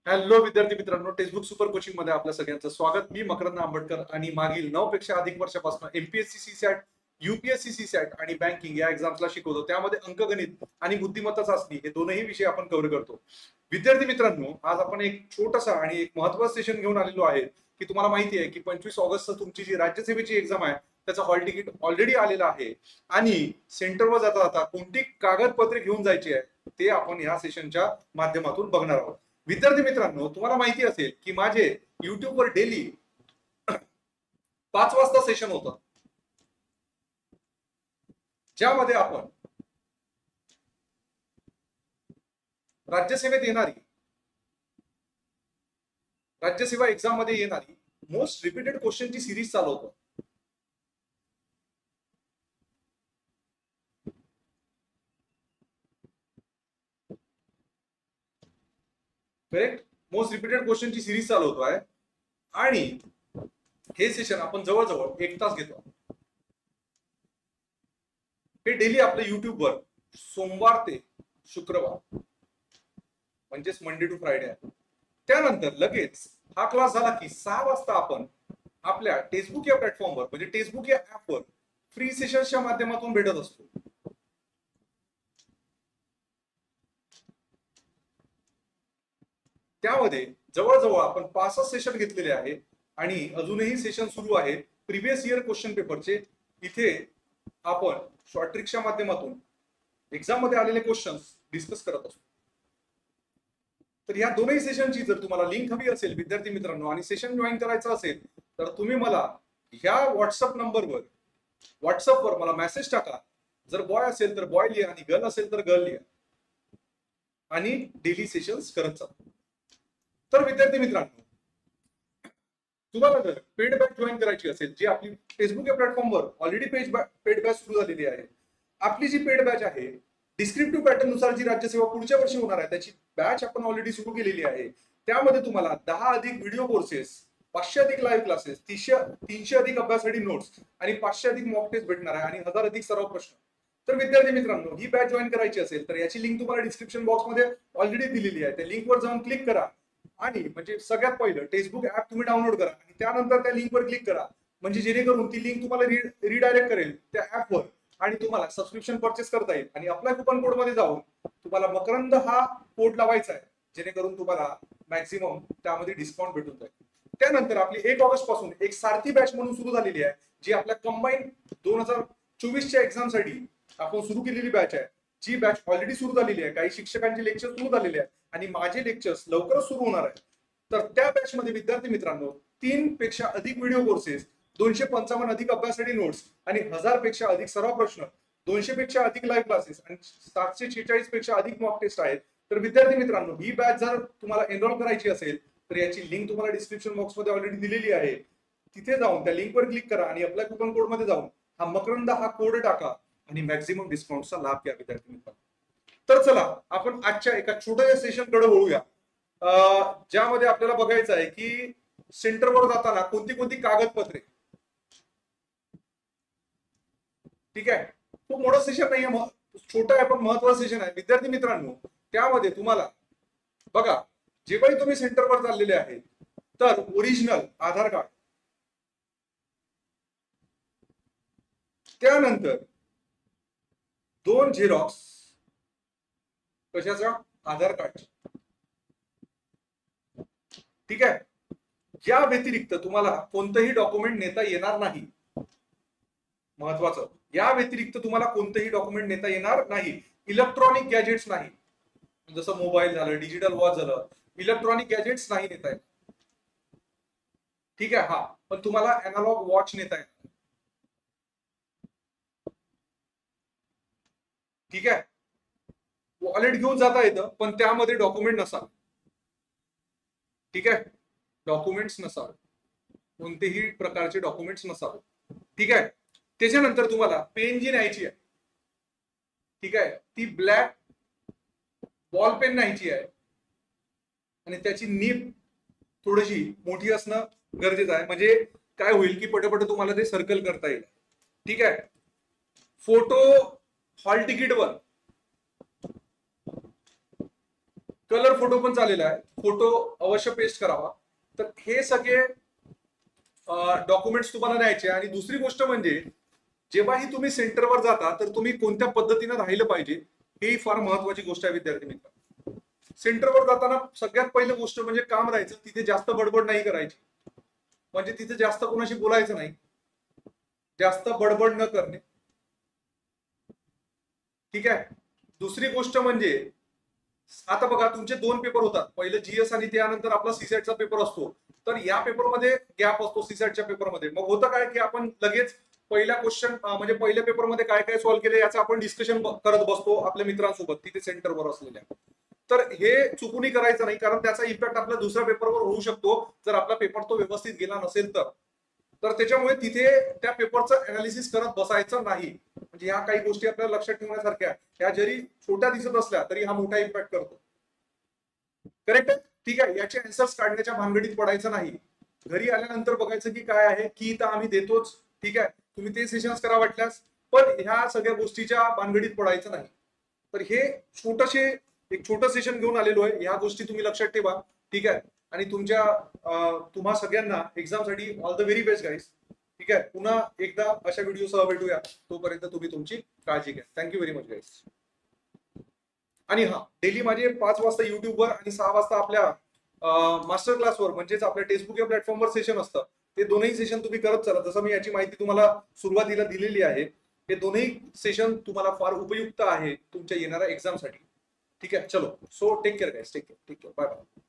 Hello विद्यार्थी मित्रांनो, textbook super coaching मध्ये आपल्या सगळ्यांचं स्वागत. मी मकरंद आंबेडकर आणि मागील 9 पेक्षा अधिक वर्षापासून एमपीएससी सीसॅट, यूपीएससी सीसॅट आणि बँकिंग या एक्झाम्सला शिकवतो. त्यामध्ये अंकगणित आणि बुद्धिमत्ता चाचणी हे दोनही विषय आपण कव्हर करतो. विद्यार्थी मित्रांनो, आज आपण एक छोटासा आणि एक महत्त्वाचं सेशन घेऊन आलेलो आहे की तुम्हाला माहिती आहे की 25 ऑगस्ट तुमची जी राज्यसेवेची एक्झाम आहे त्याचा हॉल तिकीट ऑलरेडी आलेला आहे आणि सेंटरवर जाता जाता कोणती कागदपत्रे घेऊन जायची आहे ते आपण या सेशनच्या माध्यमातून बघणार आहोत. विद्यार्थी मित्रांनो, तुम्हाला माहिती असेल की माझे युट्यूबवर डेली 5 वाजता सेशन होतं, ज्यामध्ये आपण राज्यसेवा एक्झाम मध्ये येणारी मोस्ट रिपीटेड क्वेश्चनची सिरीज चालवतो. करेक्ट, मोस्ट रिपीटेड क्वेश्चनची सिरीज चालवतो आहे आणि हे सेशन आपण जवळजवळ 1 तास घेतो. हे डेली आपल्या युट्यूबवर सोमवार ते शुक्रवार म्हणजेच मंडे टू फ्रायडे आहे. त्यानंतर लगेच हा क्लास झाला की 6 वाजता आपण आपल्या टेक्स्टबुक या प्लॅटफॉर्मवर म्हणजे टेक्स्टबुक या ऍपवर फ्री सेशन्सच्या माध्यमातून भेटत असतो. त्यामध्ये जवळजवळ आपण 5 सेशन घेतलेले आहे आणि अजूनही सेशन सुरू आहे प्रिव्हियस इयर क्वेश्चन पेपरचे. इथे आपण शॉर्ट ट्रिकच्या माध्यमातून एक्झाम मध्ये आलेले क्वेश्चन्स डिस्कस करत असतो. तर या दोनही सेशनची जर तुम्हाला लिंक हवी असेल विद्यार्थी मित्रांनो आणि सेशन जॉईन करायचं असेल तर तुम्ही मला ह्या व्हॉट्सअप नंबरवर व्हॉट्सअपवर मला मेसेज टाका. जर बॉय असेल तर बॉय लिहा आणि गर्ल असेल तर गर्ल लिहा आणि डेली सेशन्स करत चालतो. तर विद्यार्थी मित्रांनो, तुम्हाला जर पेड बॅच जॉईन करायची असेल जी आपली फेसबुक या प्लॅटफॉर्मवर ऑलरेडी पेड बॅच सुरू झालेली आहे. आपली जी पेड बॅच आहे डिस्क्रिप्टिव्ह पॅटर्न नुसार जी राज्यसेवा पुढच्या वर्षी होणार आहे त्याची बॅच आपण ऑलरेडी सुरू केलेली आहे. त्यामध्ये तुम्हाला 10 अधिक व्हिडिओ कोर्सेस, 500 अधिक लाईव्ह क्लासेस, 300 अधिक अभ्यासासाठी नोट्स आणि 500 अधिक मॉक टेस्ट भेटणार आहे आणि 1000 अधिक सराव प्रश्न. तर विद्यार्थी मित्रांनो, ही बॅच जॉईन करायची असेल तर याची लिंक तुम्हाला डिस्क्रिप्शन बॉक्समध्ये ऑलरेडी दिलेली आहे. त्या लिंकवर जाऊन क्लिक करा आणि म्हणजे सगळ्यात पहिलं टेक्स्टबुक ऍप तुम्ही डाउनलोड करा आणि त्यानंतर त्या लिंकवर क्लिक करा म्हणजे जेणेकरून ती लिंक तुम्हाला रिडायरेक्ट करेल त्या ऍपवर आणि तुम्हाला सबस्क्रिप्शन परचेस करता येईल. आणि अप्लाय कुपन कोड मध्ये जाऊन तुम्हाला मकरंद हा कोड लावायचा आहे जेणेकरून तुम्हाला मॅक्सिमम त्यामध्ये डिस्काउंट भेटून जाईल. त्यानंतर आपली 1 ऑगस्ट पासून एक सारथी बॅच म्हणून सुरू झालेली आहे जी आपल्या कंबाईन 2024च्या एक्झाम साठी आपण सुरू केलेली बॅच आहे. जी बॅच ऑलरेडी सुरू झालेली आहे. काही शिक्षकांचे लेक्चर सुरू झालेले आहेत आणि माझे लेक्चर्स लवकरच सुरू होणार आहेत. तर त्या बॅच मध्ये विद्यार्थी मित्रांनो 3 पेक्षा अधिक व्हिडिओ कोर्सेस, 255 अधिक अभ्यासासाठी नोट्स आणि 1000 पेक्षा अधिक सराव प्रश्न, 200 पेक्षा अधिक लाईव्ह क्लासेस आणि 746 पेक्षा अधिक मॉक टेस्ट आहेत. तर विद्यार्थी मित्रांनो, ही बॅच जर तुम्हाला एनरोल करायची असेल तर याची लिंक तुम्हाला डिस्क्रिप्शन बॉक्स मध्ये ऑलरेडी दिलेली आहे. तिथे जाऊन त्या लिंकवर क्लिक करा आणि अप्लाय कुपन कोड मध्ये जाऊन हा मकरंद हा कोड टाका आणि मॅक्सिमम डिस्काउंटचा लाभ घ्या विद्यार्थी मित्रांनो. तर चला आपण आजच्या एका छोट्या सेशन कडे वळूया, ज्यामध्ये आपल्याला बघायचं आहे की सेंटरवर जाताना कोणती कोणती कागदपत्रे. ठीक आहे, खूप मोठं सेशन नाहीये, छोटा आहे पण महत्वाचं सेशन आहे विद्यार्थी मित्रांनो. त्यामध्ये तुम्हाला बघा, जेव्हाही तुम्ही सेंटरवर चाललेले आहे तर ओरिजिनल आधार कार्ड, त्यानंतर 2 झेरॉक्स कशाचा, आधार कार्ड. ठीक आहे, या व्यतिरिक्त तुम्हाला कोणतंही डॉक्युमेंट नेता येणार नाही. महत्वाचं, या व्यतिरिक्त तुम्हाला कोणतेही डॉक्युमेंट नेता येणार नाही. इलेक्ट्रॉनिक गॅजेट्स नाही, जसं मोबाईल झालं, डिजिटल वॉच झालं, इलेक्ट्रॉनिक गॅजेट्स नाही नेता येत. ठीक आहे, हा पण तुम्हाला अॅनालॉग वॉच नेता येईल. ठीक आहे, वॉलेट घेऊन जाता येतं पण त्यामध्ये डॉक्युमेंट नसावे. ठीक आहे, डॉक्युमेंट्स नसावे, कोणतेही प्रकारचे डॉक्युमेंट्स नसावे. ठीक आहे, त्याच्यानंतर तुम्हाला पेन जी न्यायची आहे, ठीक आहे, ती ब्लॅक बॉल पेन न्यायची आहे आणि त्याची नीब थोडीशी मोठी असणं गरजेचं आहे म्हणजे काय होईल की पटपट तुम्हाला ते सर्कल करता येईल. ठीक आहे, फोटो हॉल तिकीटवर कलर फोटो पण चालेला आहे, फोटो अवश्य पेस्ट करावा. तर हे सगळे डॉक्युमेंट्स तुम्हाला न्यायचे. आणि दुसरी गोष्ट म्हणजे जेव्हाही तुम्ही सेंटरवर जाता तर तुम्ही कोणत्या पद्धतीने राहिलं पाहिजे ही फार महत्वाची गोष्ट आहे विद्यार्थी मित्र. सेंटरवर जाताना सगळ्यात पहिली गोष्ट म्हणजे काम राहायचं, तिथे जास्त बडबड नाही करायची, म्हणजे तिथे जास्त कोणाशी बोलायचं नाही, जास्त बडबड न करणे. ठीक आहे. दुसरी गोष्ट म्हणजे आता बघा तुमचे 2 पेपर होतात, पहिलं जीएस आणि त्यानंतर आपला सीसॅटचा पेपर असतो. तर या पेपरमध्ये गॅप असतो सीसॅटच्या पेपरमध्ये. मग होतं काय की आपण लगेच पहिल्या क्वेश्चन म्हणजे पहिल्या पेपरमध्ये काय काय सॉल्व्ह केले याचं आपण डिस्कशन करत बसतो आपल्या मित्रांसोबत तिथे सेंटरवर असलेल्या. तर हे चुकूनही करायचं नाही, कारण त्याचा इम्पॅक्ट आपल्या दुसऱ्या पेपरवर होऊ शकतो जर आपला पेपर तो व्यवस्थित गेला नसेल तर. तर त्याच्यामुळे तिथे त्या पेपरचं अनालिसिस करत बसायचं नाही. म्हणजे ह्या काही गोष्टी आपल्याला लक्षात ठेवण्यासारख्या, ह्या जरी छोट्या दिसत असल्या तरी हा मोठा इम्पॅक्ट करतो. करेक्ट आहे. ठीक आहे. याचे आन्सर्स काढण्याच्या भानगडीत पडायचं नाही. घरी आल्यानंतर बघायचं की काय आहे, की तर आम्ही देतोच. ठीक आहे, तुम्ही ते सेशन्स करा वाटल्यास, पण ह्या सगळ्या गोष्टीच्या भानगडीत पडायचं नाही. तर हे एक छोटं सेशन घेऊन आलेलो आहे, ह्या गोष्टी तुम्ही लक्षात ठेवा. ठीक आहे. आणि तुम्हा सगळ्यांना एक्झामसाठी all the very best guys. ठीक आहे. पुन्हा एकदा अशा व्हिडिओसह भेटूया. तोपर्यंत तुम्ही तुमची काळजी घ्या. Thank you very much guys. आणि हा, डेली माझे 5 वाजता युट्यूबवर आणि 6 वाजता आपल्या मास्टर क्लासवर म्हणजेच आपल्या टेक्स्टबुक या प्लॅटफॉर्मवर सेशन असतं. ते दोनही सेशन तुम्ही करत चला. जसं मी याची माहिती तुम्हाला सुरुवातीला दिलेली आहे, हे दोनही सेशन तुम्हाला फार उपयुक्त आहे तुमच्या येणाऱ्या एक्झामसाठी. ठीक आहे. चलो, so take care guys, take care, bye bye.